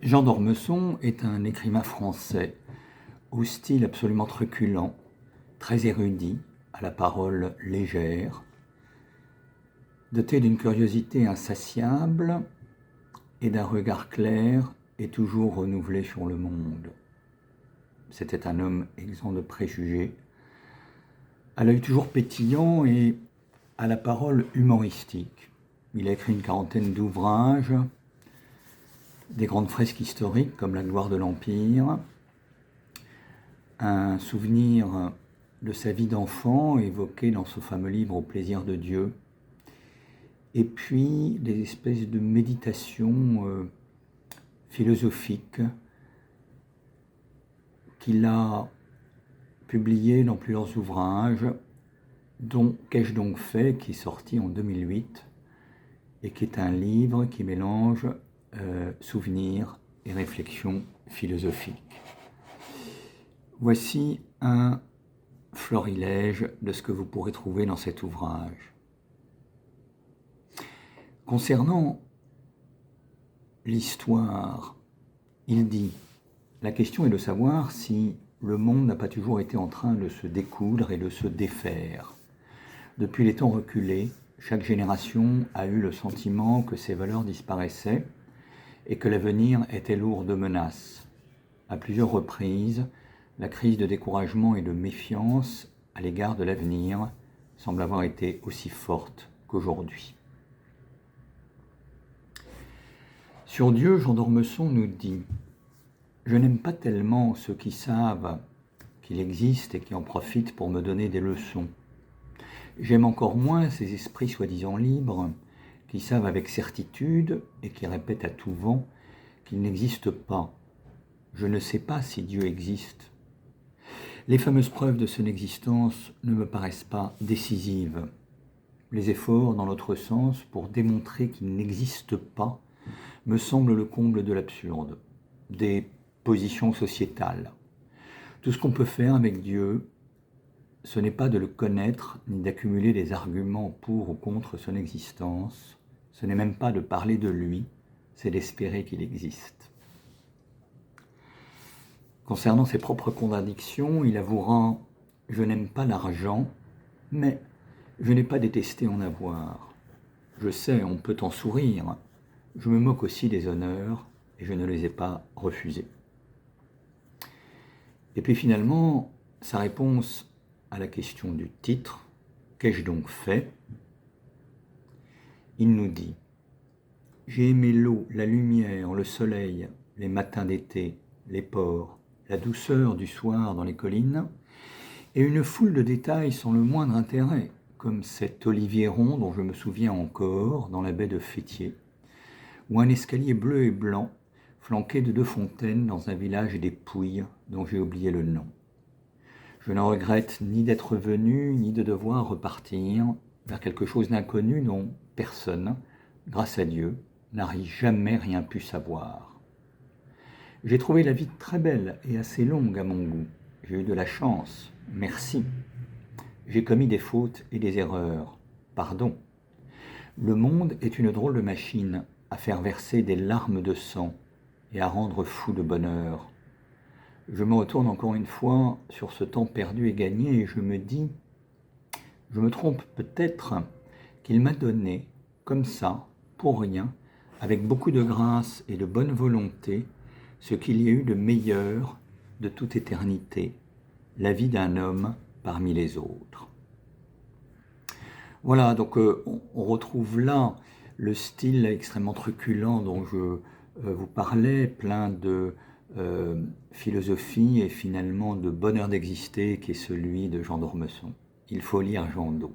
Jean d'Ormesson est un écrivain français au style absolument truculent, très érudit, à la parole légère, doté d'une curiosité insatiable et d'un regard clair et toujours renouvelé sur le monde. C'était un homme exempt de préjugés, à l'œil toujours pétillant et à la parole humoristique. Il a écrit une quarantaine d'ouvrages, des grandes fresques historiques comme La gloire de l'Empire, un souvenir de sa vie d'enfant évoqué dans ce fameux livre Au plaisir de Dieu, et puis des espèces de méditations philosophiques qu'il a publiées dans plusieurs ouvrages, dont Qu'ai-je donc fait, qui est sorti en 2008, et qui est un livre qui mélange souvenirs et réflexions philosophiques. Voici un florilège de ce que vous pourrez trouver dans cet ouvrage. Concernant l'histoire, il dit « La question est de savoir si le monde n'a pas toujours été en train de se découdre et de se défaire. Depuis les temps reculés, chaque génération a eu le sentiment que ses valeurs disparaissaient et que l'avenir était lourd de menaces. À plusieurs reprises, la crise de découragement et de méfiance à l'égard de l'avenir semble avoir été aussi forte qu'aujourd'hui. » Sur Dieu, Jean d'Ormesson nous dit « Je n'aime pas tellement ceux qui savent qu'il existe et qui en profitent pour me donner des leçons. J'aime encore moins ces esprits soi-disant libres qui savent avec certitude et qui répètent à tout vent qu'il n'existe pas. Je ne sais pas si Dieu existe. Les fameuses preuves de son existence ne me paraissent pas décisives. Les efforts, dans l'autre sens, pour démontrer qu'il n'existe pas, me semblent le comble de l'absurde, des positions sociétales. Tout ce qu'on peut faire avec Dieu, ce n'est pas de le connaître, ni d'accumuler des arguments pour ou contre son existence, ce n'est même pas de parler de lui, c'est d'espérer qu'il existe. » Concernant ses propres contradictions, il avouera « Je n'aime pas l'argent, mais je n'ai pas détesté en avoir. Je sais, on peut en sourire. Je me moque aussi des honneurs et je ne les ai pas refusés. » Et puis finalement, sa réponse à la question du titre, « Qu'ai-je donc fait ?» Il nous dit « J'ai aimé l'eau, la lumière, le soleil, les matins d'été, les ports, la douceur du soir dans les collines, et une foule de détails sans le moindre intérêt, comme cet olivier rond dont je me souviens encore dans la baie de Fétier, ou un escalier bleu et blanc flanqué de 2 fontaines dans un village des Pouilles dont j'ai oublié le nom. Je ne regrette ni d'être venu, ni de devoir repartir vers quelque chose d'inconnu dont personne, grâce à Dieu, n'a jamais rien pu savoir. J'ai trouvé la vie très belle et assez longue à mon goût. J'ai eu de la chance, merci. J'ai commis des fautes et des erreurs, pardon. Le monde est une drôle de machine à faire verser des larmes de sang et à rendre fou de bonheur. Je me retourne encore une fois sur ce temps perdu et gagné et je me dis, je me trompe peut-être, qu'il m'a donné, comme ça, pour rien, avec beaucoup de grâce et de bonne volonté, ce qu'il y a eu de meilleur de toute éternité, la vie d'un homme parmi les autres. Voilà, donc on retrouve là le style extrêmement truculent dont je vous parlais, plein de philosophie et finalement de bonheur d'exister qui est celui de Jean d'Ormesson. Il faut lire Jean d'O.